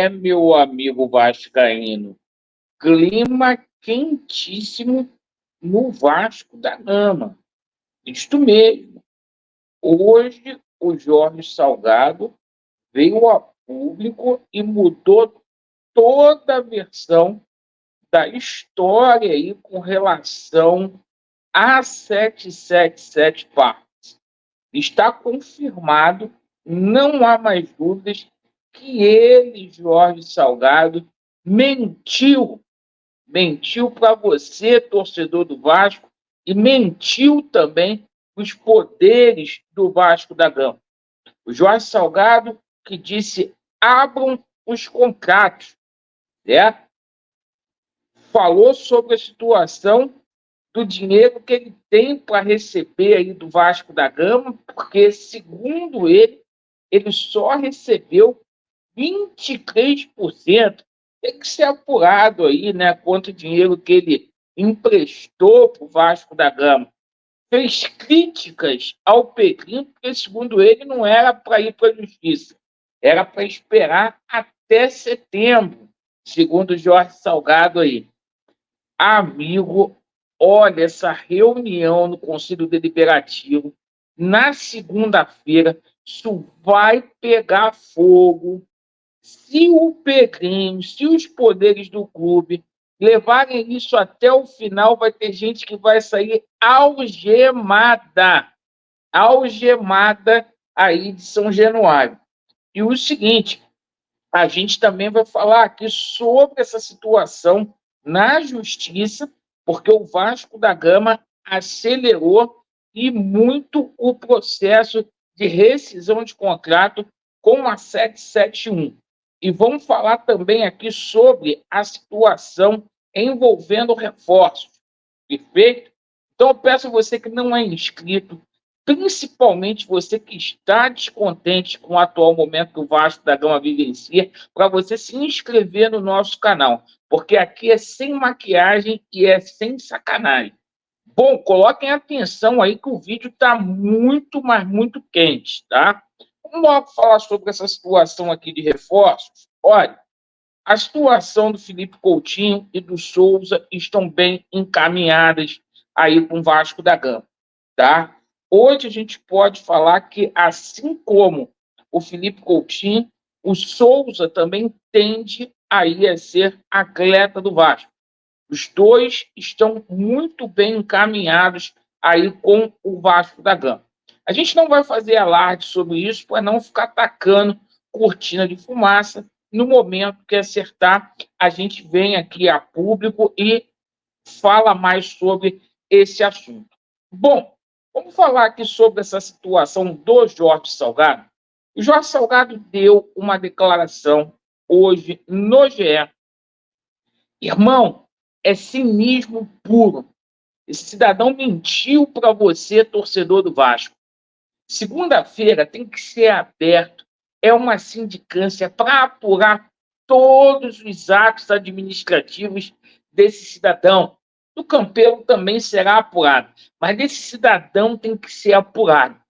meu amigo vascaíno, clima quentíssimo no Vasco da Gama. Isto mesmo. Hoje, o Jorge Salgado veio a público e mudou toda a versão da história aí com relação a 777 Parks. Está confirmado, não há mais dúvidas, que ele, Jorge Salgado, mentiu para você, torcedor do Vasco, e mentiu também os poderes do Vasco da Gama. O Jorge Salgado que disse: abram os contratos, certo? Falou sobre a situação do dinheiro que ele tem para receber aí do Vasco da Gama, porque, segundo ele só recebeu 23%. Tem que ser apurado aí, né? Quanto dinheiro que ele emprestou para o Vasco da Gama. Fez críticas ao Pedrinho, porque, segundo ele, não era para ir para a justiça. Era para esperar até setembro, segundo o Jorge Salgado aí. Amigo, olha, essa reunião no Conselho Deliberativo, na segunda-feira, isso vai pegar fogo. Se o Pedrinho, se os poderes do clube levarem isso até o final, vai ter gente que vai sair algemada aí de São Januário. E o seguinte, a gente também vai falar aqui sobre essa situação na justiça, porque o Vasco da Gama acelerou e muito o processo de rescisão de contrato com a 771. E vamos falar também aqui sobre a situação envolvendo reforços. Perfeito? Então, eu peço a você que não é inscrito, principalmente você que está descontente com o atual momento que o Vasco da Gama vivencia, para você se inscrever no nosso canal, porque aqui é sem maquiagem e é sem sacanagem. Bom, coloquem atenção aí que o vídeo está muito, mas muito quente, tá? Vamos logo falar sobre essa situação aqui de reforços. Olha, a situação do Felipe Coutinho e do Souza estão bem encaminhadas aí com o Vasco da Gama, tá? Hoje a gente pode falar que, assim como o Felipe Coutinho, o Souza também tende aí a ser atleta do Vasco. Os dois estão muito bem encaminhados aí com o Vasco da Gama. A gente não vai fazer alarde sobre isso para não ficar atacando cortina de fumaça. No momento que acertar, a gente vem aqui a público e fala mais sobre esse assunto. Bom, vamos falar aqui sobre essa situação do Jorge Salgado. O Jorge Salgado deu uma declaração hoje no GE. Irmão, é cinismo puro. Esse cidadão mentiu para você, torcedor do Vasco. Segunda-feira tem que ser aberto. É uma sindicância para apurar todos os atos administrativos desse cidadão. Do Campelo também será apurado, mas desse cidadão tem que ser apurado.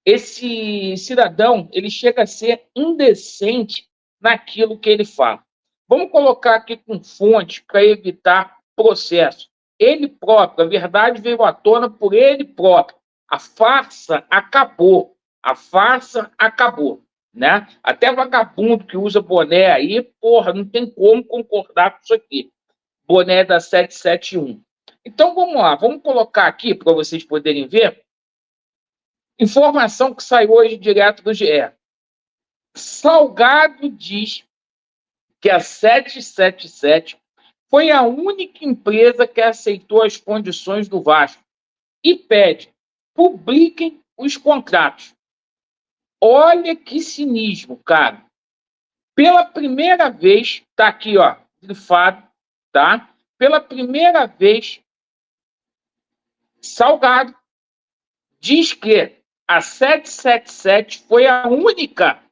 Esse cidadão, ele chega a ser indecente naquilo que ele fala. Vamos colocar aqui com fonte para evitar processo. Ele próprio, a verdade veio à tona por ele próprio. A farsa acabou. A farsa acabou, né? Até vagabundo que usa boné aí, porra, não tem como concordar com isso aqui. Boné da 771. Então, vamos lá. Vamos colocar aqui para vocês poderem ver. Informação que saiu hoje direto do GE. Salgado diz que a 777 foi a única empresa que aceitou as condições do Vasco e pede: publiquem os contratos. Olha que cinismo, cara. Pela primeira vez, tá aqui, ó, grifado, tá? Pela primeira vez, Salgado diz que a 777 foi a única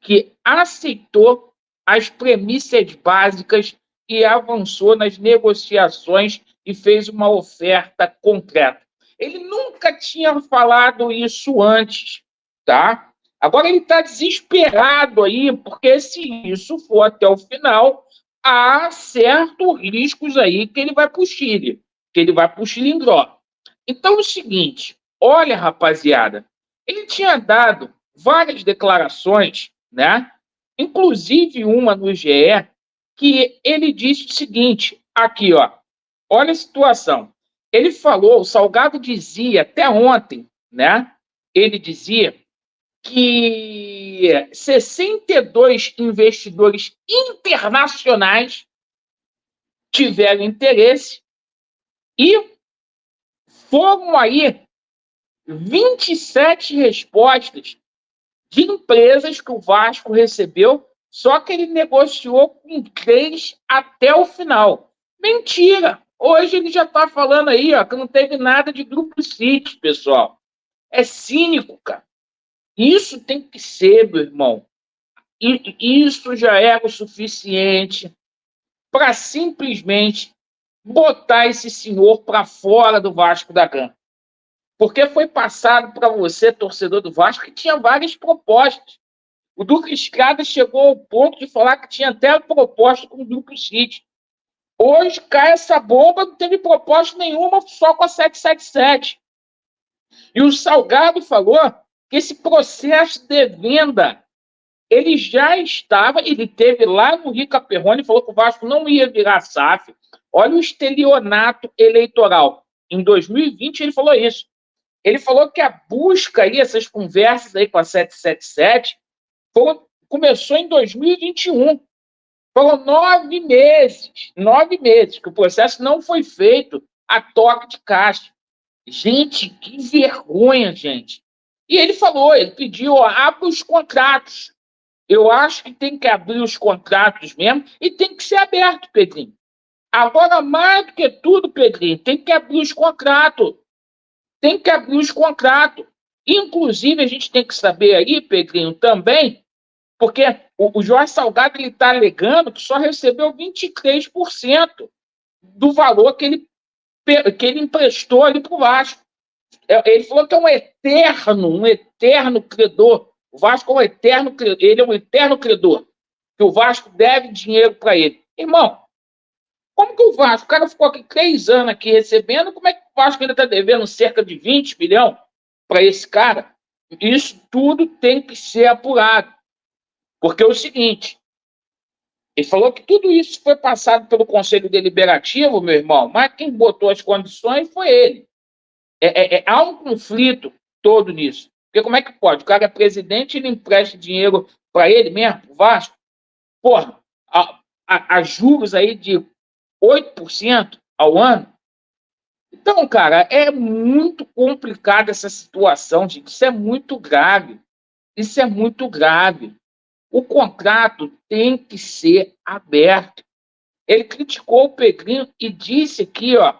que aceitou as premissas básicas e avançou nas negociações e fez uma oferta concreta. Ele nunca tinha falado isso antes, tá? Agora ele está desesperado aí, porque se isso for até o final, há certos riscos aí que ele vai para o Chile, que ele vai para o Chilindró. Então é o seguinte, olha, rapaziada, ele tinha dado várias declarações, né? Inclusive uma no GE, que ele disse o seguinte, aqui, ó, olha a situação. Ele falou, o Salgado dizia até ontem, né? Ele dizia que 62 investidores internacionais tiveram interesse e foram aí 27 respostas de empresas que o Vasco recebeu, só que ele negociou com 3 até o final. Mentira! Hoje ele já está falando aí, ó, que não teve nada de Grupo City, pessoal. É cínico, cara. Isso tem que ser, meu irmão. Isso já era o suficiente para simplesmente botar esse senhor para fora do Vasco da Gama. Porque foi passado para você, torcedor do Vasco, que tinha várias propostas. O Duque Estrada chegou ao ponto de falar que tinha até proposta com o Duplo City. Hoje cai essa bomba, não teve proposta nenhuma, só com a 777. E o Salgado falou que esse processo de venda, ele já estava, ele teve lá no Rica Perrone, falou que o Vasco não ia virar SAF. Olha o estelionato eleitoral. Em 2020 ele falou isso. Ele falou que a busca aí, essas conversas aí com a 777, começou em 2021. Foram 9 meses que o processo não foi feito a toque de caixa. Gente, que vergonha, gente. E ele falou, ele pediu, ó, abre os contratos. Eu acho que tem que abrir os contratos mesmo e tem que ser aberto, Pedrinho. Agora, mais do que tudo, Pedrinho, tem que abrir os contratos. Tem que abrir os contratos. Inclusive, a gente tem que saber aí, Pedrinho, também, porque o Jorge Salgado está alegando que só recebeu 23% do valor que ele emprestou ali para o Vasco. Ele falou que é um eterno credor. O Vasco é um eterno credor, ele é um eterno credor, que o Vasco deve dinheiro para ele. Irmão, como que o Vasco, o cara ficou aqui 3 anos aqui recebendo, como é que o Vasco ainda está devendo cerca de 20 milhões para esse cara? Isso tudo tem que ser apurado. Porque é o seguinte, ele falou que tudo isso foi passado pelo Conselho Deliberativo, meu irmão, mas quem botou as condições foi ele. Há um conflito todo nisso. Porque como é que pode? O cara é presidente e ele empresta dinheiro para ele mesmo, para o Vasco? Porra, a juros aí de 8% ao ano. Então, cara, é muito complicada essa situação, gente. Isso é muito grave. Isso é muito grave. O contrato tem que ser aberto. Ele criticou o Pedrinho e disse aqui, ó,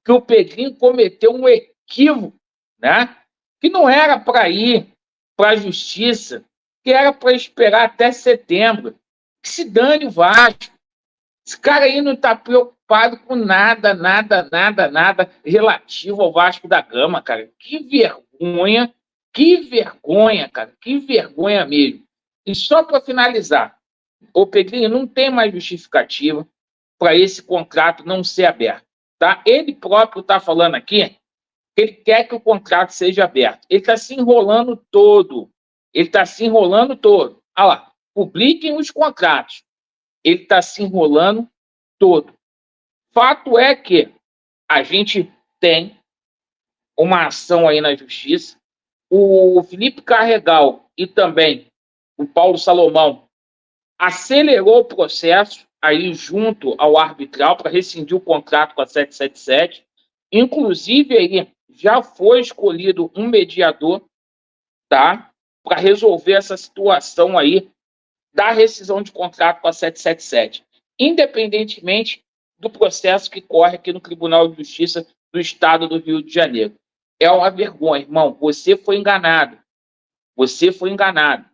que o Pedrinho cometeu um equívoco, né? Que não era para ir para a justiça, que era para esperar até setembro. Que se dane o Vasco. Esse cara aí não está preocupado com nada, nada, nada, nada relativo ao Vasco da Gama, cara. Que vergonha, cara. Que vergonha mesmo. E só para finalizar, o Pedrinho não tem mais justificativa para esse contrato não ser aberto. Tá? Ele próprio está falando aqui que ele quer que o contrato seja aberto. Ele está se enrolando todo. Ele está se enrolando todo. Olha lá, publiquem os contratos. Ele está se enrolando todo. Fato é que a gente tem uma ação aí na justiça. O Felipe Carregal e também o Paulo Salomão acelerou o processo aí junto ao arbitral para rescindir o contrato com a 777. Inclusive, aí já foi escolhido um mediador, tá? Para resolver essa situação aí da rescisão de contrato com a 777. Independentemente do processo que corre aqui no Tribunal de Justiça do Estado do Rio de Janeiro. É uma vergonha, irmão. Você foi enganado. Você foi enganado.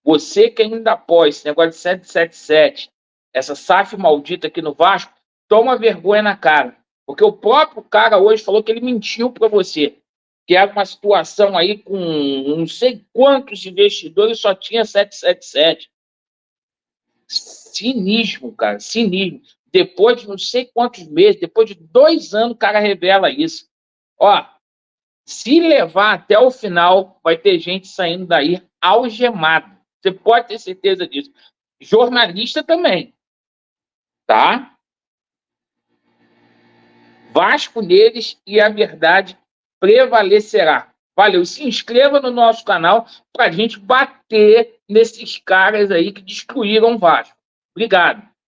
Você que ainda apoia esse negócio de 777, essa SAF maldita aqui no Vasco, toma vergonha na cara. Porque o próprio cara hoje falou que ele mentiu para você. que era uma situação aí com não sei quantos investidores, só tinha 777. Cinismo, cara, cinismo. Depois de não sei quantos meses, depois de 2 anos, o cara revela isso. Ó, se levar até o final, vai ter gente saindo daí algemado. Você pode ter certeza disso. Jornalista também, tá? Vasco neles e a verdade prevalecerá. Valeu. Se inscreva no nosso canal para a gente bater nesses caras aí que destruíram o Vasco. Obrigado.